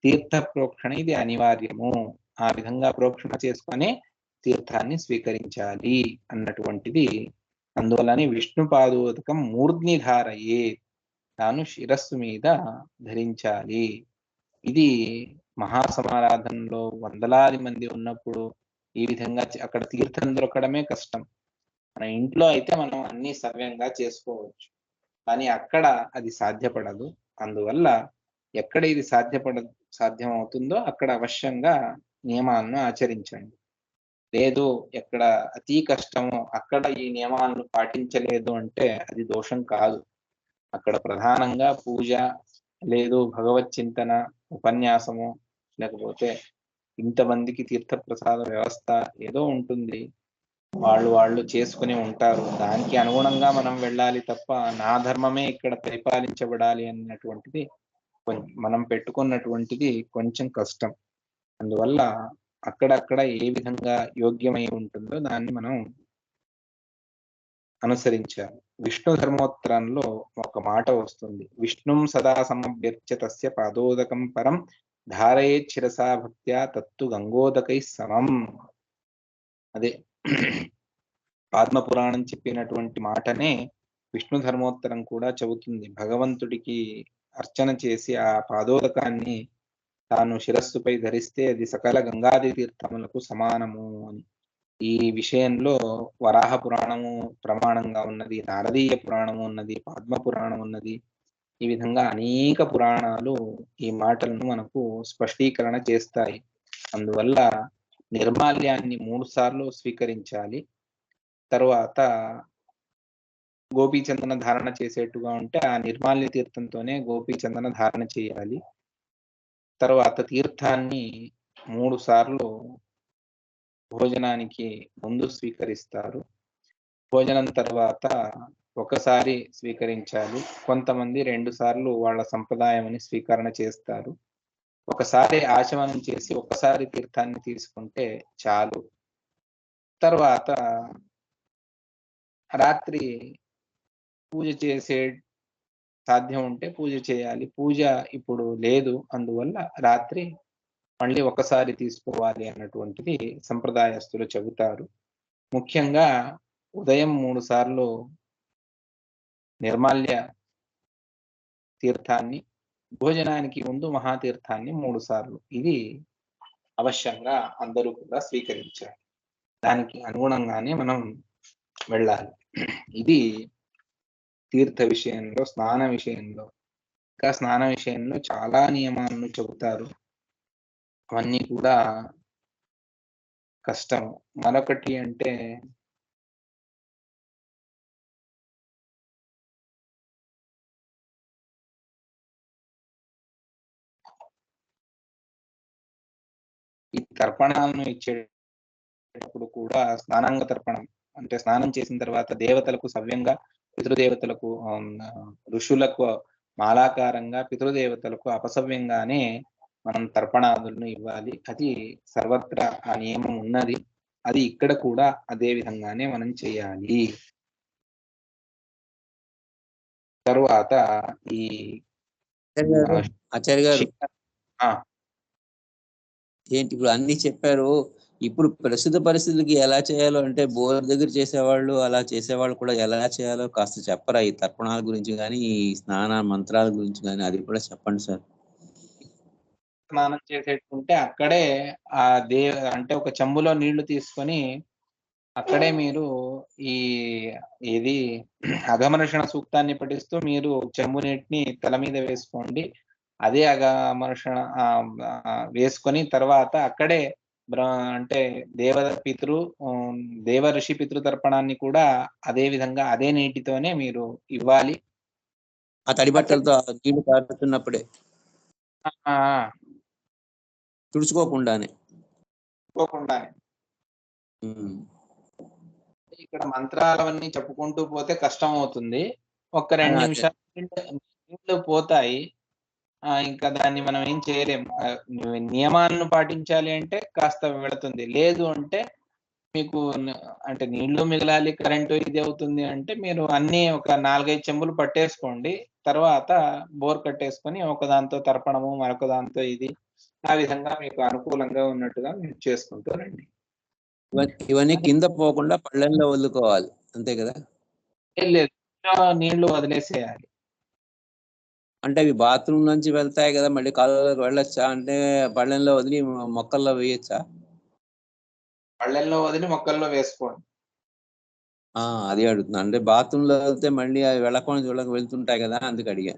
తీర్థ ప్రోక్షణ ఇది అనివార్యము. ఆ విధంగా ప్రోక్షణ చేసుకునే తీర్థాన్ని స్వీకరించాలి అన్నటువంటిది. అందువల్లనే విష్ణు పాదోదకం మూర్ధ్ని ధారయే, తాను శిరస్సు మీద ధరించాలి. ఇది మహాసమారాధనలో వందలాది మంది ఉన్నప్పుడు ఈ విధంగా అక్కడ తీర్థం దొరకడమే కష్టం. మన ఇంట్లో అయితే మనం అన్నీ సవ్యంగా చేసుకోవచ్చు. కానీ అక్కడ అది సాధ్యపడదు. అందువల్ల ఎక్కడ ఇది సాధ్యమవుతుందో అక్కడ అవశ్యంగా నియమాలను ఆచరించండి. లేదు ఎక్కడ అతి కష్టమో అక్కడ ఈ నియమాలను పాటించలేదు అంటే అది దోషం కాదు. అక్కడ ప్రధానంగా పూజ, లేదు భగవత్ చింతన, ఉపన్యాసము, లేకపోతే ఇంతమందికి తీర్థప్రసాద వ్యవస్థ ఏదో ఉంటుంది. వాళ్ళు చేసుకుని ఉంటారు. దానికి అనుగుణంగా మనం వెళ్ళాలి తప్ప, నా ధర్మమే ఇక్కడ పరిపాలించబడాలి అన్నటువంటిది మనం పెట్టుకున్నటువంటిది కొంచెం కష్టం. అందువల్ల అక్కడక్కడ ఏ విధంగా యోగ్యమై ఉంటుందో దాన్ని మనం అనుసరించాలి. విష్ణు ధర్మోత్తరంలో ఒక మాట వస్తుంది. విష్ణుం సదా సమభ్యర్చ్య తస్య పాదోదకం పరం ధారయేత్ శిరసా భక్త్యా తత్తు గంగోదకై సమం. అదే ఆత్మపురాణం చెప్పినటువంటి మాటనే విష్ణు ధర్మోత్తరం కూడా చెబుతుంది. భగవంతుడికి అర్చన చేసి ఆ పాదోదకాన్ని తాను శిరస్సుపై ధరిస్తే అది సకల గంగాది తీర్థములకు సమానము అని. ఈ విషయంలో వరాహ పురాణము ప్రమాణంగా ఉన్నది, నారదీయ పురాణము ఉన్నది, పద్మ పురాణం ఉన్నది. ఈ విధంగా అనేక పురాణాలు ఈ మాటలను మనకు స్పష్టీకరణ చేస్తాయి. అందువల్ల నిర్మాల్యాన్ని 3 సార్లు స్వీకరించాలి. తరువాత గోపీచందన ధారణ చేసేట్టుగా ఉంటే ఆ నిర్మాల్య తీర్థంతోనే గోపీచందన ధారణ చేయాలి. తరువాత తీర్థాన్ని 3 సార్లు భోజనానికి ముందు స్వీకరిస్తారు. భోజనం తర్వాత ఒకసారి స్వీకరించాలి. కొంతమంది 2 సార్లు వాళ్ళ సంప్రదాయం స్వీకరణ చేస్తారు. ఒకసారి ఆచమనం చేసి ఒకసారి తీర్థాన్ని తీసుకుంటే చాలు. తర్వాత రాత్రి పూజ చేసే సాధ్యం ఉంటే పూజ చేయాలి. పూజ ఇప్పుడు లేదు. అందువల్ల రాత్రి మళ్ళీ ఒకసారి తీసుకోవాలి అన్నటువంటిది సంప్రదాయస్తులు చెబుతారు. ముఖ్యంగా ఉదయం 3 సార్లు నిర్మాల్య తీర్థాన్ని, భోజనానికి ముందు మహాతీర్థాన్ని 3 సార్లు. ఇది అవశ్యంగా అందరూ కూడా స్వీకరించాలి. దానికి అనుగుణంగానే మనం వెళ్ళాలి. ఇది తీర్థ విషయంలో, స్నాన విషయంలో. ఇంకా స్నాన విషయంలో చాలా నియమాలను చెబుతారు. అవన్నీ కూడా కష్టం. మరొకటి అంటే ఈ తర్పణాలను ఇచ్చేటప్పుడు కూడా స్నానాంగ తర్పణం అంటే స్నానం చేసిన తర్వాత దేవతలకు సవ్యంగా, పితృదేవతలకు ఋషులకు మాలాకారంగా, పితృదేవతలకు అపసవ్యంగానే మనం తర్పణాదులను ఇవ్వాలి. అది సర్వత్రా ఆ నియమం ఉన్నది. అది ఇక్కడ కూడా అదే విధంగానే మనం చేయాలి. తరువాత ఈ ఆచార్య గారు ఏంటి ఇప్పుడు అన్ని చెప్పారు. ఇప్పుడు ప్రస్తుత పరిస్థితులకి ఎలా చేయాలో అంటే బోర్ దగ్గర చేసేవాళ్ళు అలా చేసేవాళ్ళు కూడా ఎలా చేయాలో కాస్త చెప్పరా? ఈ తర్పణాల గురించి కానీ, ఈ స్నాన మంత్రాల గురించి కానీ అది కూడా చెప్పండి సార్. స్నానం చేసేటుంటే అక్కడే ఆ అంటే ఒక చెంబులో నీళ్లు తీసుకొని అక్కడే మీరు ఈ ఏది అఘమర్షణ సూక్తాన్ని పఠిస్తూ మీరు చెంబు నీటిని తల మీద వేసుకోండి. అదే అఘమర్షణ వేసుకొని తర్వాత అక్కడే అంటే దేవ ఋషి పితృతర్పణాన్ని కూడా అదే విధంగా అదే నీటితోనే మీరు ఇవ్వాలి. ఆ తడి బట్టలతో నీళ్లు కారుతున్నప్పుడే తుడుచుకోకుండానే. ఇక్కడ మంత్రాలవన్నీ చెప్పుకుంటూ పోతే కష్టం అవుతుంది. ఒక్క 2 నిమిషాలు నీళ్లు పోతాయి. ఇంకా దాన్ని మనం ఏం చేయలేం. నియమాలను పాటించాలి అంటే కాస్త వెళుతుంది. లేదు అంటే మీకు అంటే నీళ్లు మిగలాలి, కరెంటు ఇది అవుతుంది అంటే మీరు అన్నీ ఒక 4, 5 చెంబులు పట్టేసుకోండి. తర్వాత బోర్ కట్టేసుకొని ఒక దాంతో తర్పణము, మరొక దాంతో ఇది ఆ విధంగా మీకు అనుకూలంగా ఉన్నట్టుగా మీరు చేసుకుంటూ రండి. ఇవన్నీ కింద పోకుండా పళ్ళల్లో వదులుకోవాలి అంతే కదా? లేదు నీళ్లు వదిలేసేయాలి. అంటే అవి బాత్రూమ్ నుంచి వెళ్తాయి కదా, మళ్ళీ కాలువలోకి వెళ్ళొచ్చా? అంటే పళ్ళెంలో వదిలి మొక్కల్లో వేయొచ్చా? పళ్ళెల్లో వదిలి మొక్కల్లో వేసుకోండి. అది అడుగుతున్నా. అంటే బాత్రూమ్ లో వెళ్తే మళ్ళీ అవి వెళ్ళకుండా చూడక వెళ్తుంటాయి కదా, అందుకు అడిగా.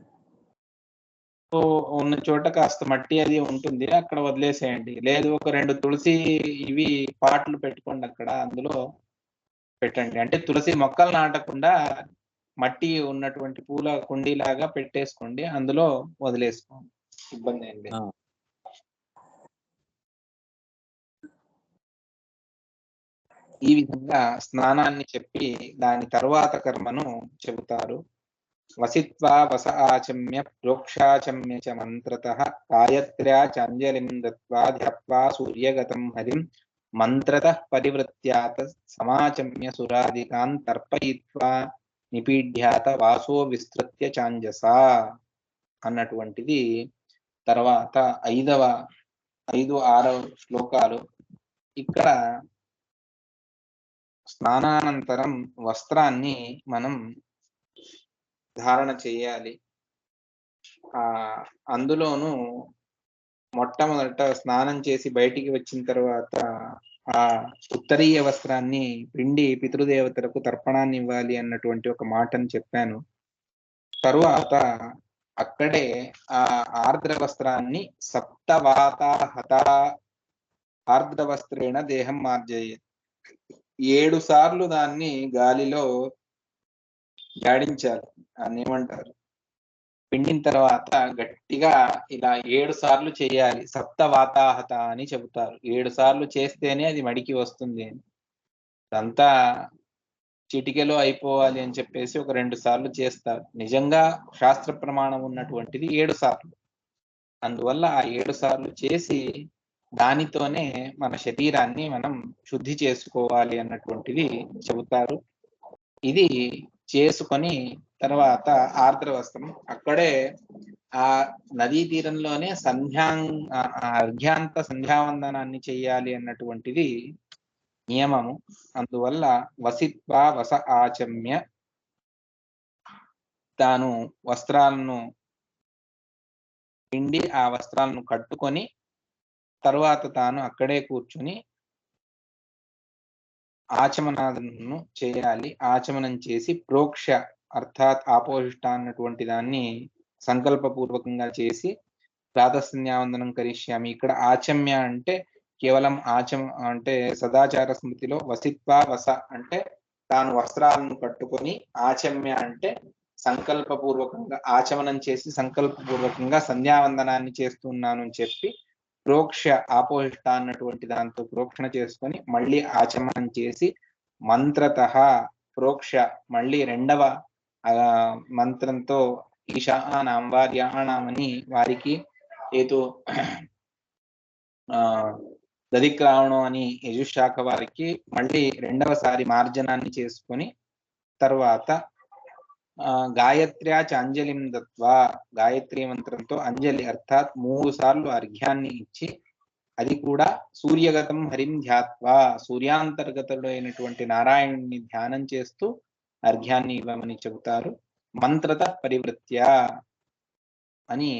ఉన్న చోట కాస్త మట్టి అది ఉంటుంది, అక్కడ వదిలేసేయండి. లేదు ఒక 2 తులసి ఇవి పాట్లు పెట్టుకోండి అక్కడ, అందులో పెట్టండి. అంటే తులసి మొక్కలు నాటకుండా మట్టి ఉన్నటువంటి పూల కుండీలాగా పెట్టేసుకోండి, అందులో వదిలేసుకోండి. ఇబ్బంది ఏం లేదు. ఈ విధంగా స్నానాన్ని చెప్పి దాని తరువాత కర్మను చెబుతారు. వసిత్వా వస ఆచమ్య ప్రోక్షాచమ్య చ మంత్రతః గాయత్ర్యా చాంజలిం దత్వా ధ్యాత్వా సూర్యగతం హరిం మంత్రతః పరివృత్యాత సమాచమ్య సురాదికాన్ తర్పయిత్వా నిపీడ్యాత వాసో విస్తృత్య చాంజసా అన్నటువంటిది తర్వాత 5, 6 శ్లోకాలు. ఇక్కడ స్నానానంతరం వస్త్రాన్ని మనం ధారణ చేయాలి. అందులోనూ మొట్టమొదట స్నానం చేసి బయటికి వచ్చిన తర్వాత ఆ ఉత్తరీయ వస్త్రాన్ని పిండి పితృదేవతలకు తర్పణాన్ని ఇవ్వాలి అన్నటువంటి ఒక మాటను చెప్పాను. తరువాత అక్కడే ఆ ఆర్ద్ర వస్త్రాన్ని సప్తవాతాహత ఆర్ద్ర వస్త్రేణ దేహం మార్జయ్య 7 సార్లు దాన్ని గాలిలో జాడించాలి. ఏమంటారు, పిండిన తర్వాత గట్టిగా ఇలా 7 సార్లు చేయాలి. సప్తవాతాహత అని చెబుతారు. 7 సార్లు చేస్తేనే అది మడికి వస్తుంది అని. అదంతా చిటికెలో అయిపోవాలి అని చెప్పేసి ఒక 2 సార్లు చేస్తారు. నిజంగా శాస్త్ర ప్రమాణం ఉన్నటువంటిది 7 సార్లు. అందువల్ల ఆ 7 సార్లు చేసి దానితోనే మన శరీరాన్ని మనం శుద్ధి చేసుకోవాలి అన్నటువంటిది చెబుతారు. ఇది చేసుకొని తర్వాత ఆర్ద్ర వస్త్రం అక్కడే ఆ నదీ తీరంలోనే అర్ఘ్యాంత సంధ్యావందనాన్ని చెయ్యాలి అన్నటువంటిది నియమము. అందువల్ల వసిత్వా వస ఆచమ్య తాను వస్త్రాలను పిండి ఆ వస్త్రాలను కట్టుకొని తరువాత తాను అక్కడే కూర్చుని ఆచమనాలను చేయాలి. ఆచమనం చేసి ప్రోక్ష అర్థాత్ ఆపోహిష్ట అన్నటువంటి దాన్ని సంకల్పపూర్వకంగా చేసి ప్రాతస్సంధ్యావందనం కరిష్యామి. ఇక్కడ ఆచమ్య అంటే కేవలం అంటే సదాచార స్మృతిలో వసిత్వా వస అంటే తాను వస్త్రాలను కట్టుకొని, ఆచమ్య అంటే సంకల్పపూర్వకంగా ఆచమనం చేసి సంకల్పపూర్వకంగా సంధ్యావందనాన్ని చేస్తున్నాను అని చెప్పి ప్రోక్ష ఆపోహిష్ట అన్నటువంటి దాంతో ప్రోక్షణ చేసుకొని మళ్ళీ ఆచమనం చేసి మంత్రతః ప్రోక్ష మళ్ళీ 2వ మంత్రంతో ఈశానాం వార్యాణాం అని వారికి ఏదో దదిక్రావణం అని యజుశాఖ వారికి మళ్ళీ 2వసారి మార్జనాన్ని చేసుకొని తర్వాత గాయత్ర్యా చాంజలిం దత్వా గాయత్రి మంత్రంతో అంజలి అర్థాత్ 3 సార్లు అర్ఘ్యాన్ని ఇచ్చి అది కూడా సూర్యగతం హరిం ధ్యాత్వా సూర్యాంతర్గతుడైనటువంటి నారాయణుని ధ్యానం చేస్తూ అర్ఘ్యాన్ని ఇవ్వమని చెబుతారు. మంత్రత పరివృత్య అని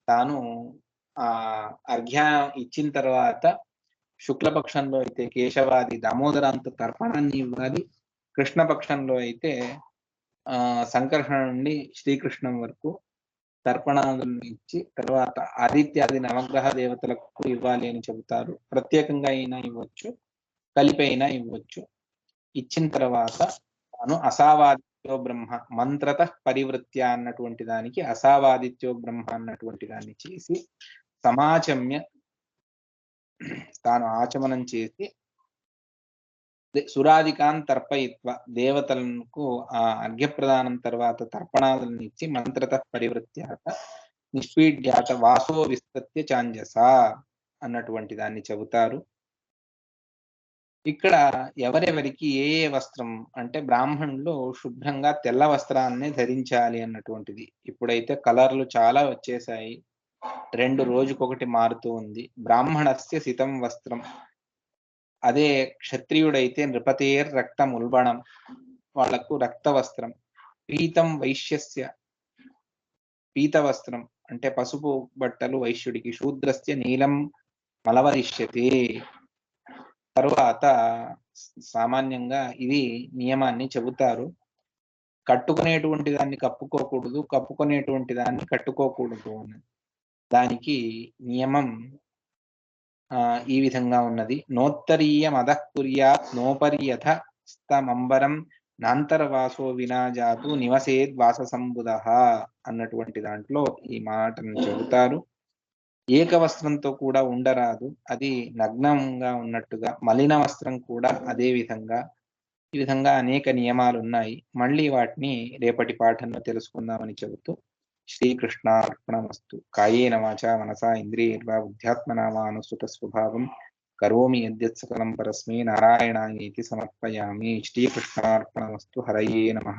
తాను అర్ఘ్యం ఇచ్చిన తర్వాత శుక్లపక్షంలో అయితే కేశవాది దామోదరాంత తర్పణాన్ని ఇవ్వాలి. కృష్ణపక్షంలో అయితే సంకర్షణ నుండి శ్రీకృష్ణం వరకు తర్పణాలను ఇచ్చి తర్వాత ఆదిత్యాది నవగ్రహ దేవతలకు ఇవ్వాలి అని చెబుతారు. ప్రత్యేకంగా అయినా ఇవ్వచ్చు, కలిపి అయినా ఇవ్వచ్చు. ఇచ్చిన తర్వాత తాను అసావాదిత్యో బ్రహ్మ మంత్రత పరివృత్య అన్నటువంటి దానికి అసావాదిత్యో బ్రహ్మ అన్నటువంటి దాన్ని చేసి సమాచమ్య తాను ఆచమనం చేసి సురాదికాన్ తర్పయిత్వ దేవతలకు ఆ అర్ఘ్యప్రదానం తర్వాత తర్పణాలను ఇచ్చి మంత్రత పరివృత్యాత నిష్పీడ్యాత వాసో విస్తృత్య చాంజస అన్నటువంటి దాన్ని చెబుతారు. ఇక్కడ ఎవరెవరికి ఏ వస్త్రం అంటే బ్రాహ్మణులు శుభ్రంగా తెల్ల వస్త్రాన్ని ధరించాలి అన్నటువంటిది. ఇప్పుడైతే కలర్లు చాలా వచ్చేసాయి, 2 రోజుకొకటి మారుతూ ఉంది. బ్రాహ్మణస్య సితం వస్త్రం, అదే క్షత్రియుడైతే నృపతేర్ రక్తం ఉల్బణం, వాళ్లకు రక్త వస్త్రం. పీతం వైశ్యస్య పీత వస్త్రం అంటే పసుపు బట్టలు వైశ్యుడికి, శూద్రస్య నీలం మలవరిష్యతి. తరువాత సామాన్యంగా ఇది నియమాన్ని చెబుతారు. కట్టుకునేటువంటి దాన్ని కప్పుకోకూడదు, కప్పుకునేటువంటి దాన్ని కట్టుకోకూడదు అని. దానికి నియమం ఈ విధంగా ఉన్నది. నోత్తరీయం అధః కుర్యాత్ నోపర్యథ స్తమంబరం నాంతరవాసో వినాజాతు నివసేద్ వాససంబుధః అన్నటువంటి దాంట్లో ఈ మాటను చెబుతారు. ఏకవస్త్రంతో కూడా ఉండరాదు, అది నగ్నంగా ఉన్నట్టుగా. మలిన వస్త్రం కూడా అదే విధంగా. ఈ విధంగా అనేక నియమాలు ఉన్నాయి. మళ్ళీ వాటిని రేపటి పాఠంలో తెలుసుకుందామని చెబుతూ శ్రీకృష్ణార్పణమస్తు. కాయేన వాచా మనసా ఇంద్రియైర్వా బుద్ధ్యాత్మనా వా అనుసృత స్వభావం కరోమి యద్యత్ సకలం పరస్మై నారాయణాయేతి సమర్పయామి. శ్రీకృష్ణార్పణమస్తు. హరయే నమః.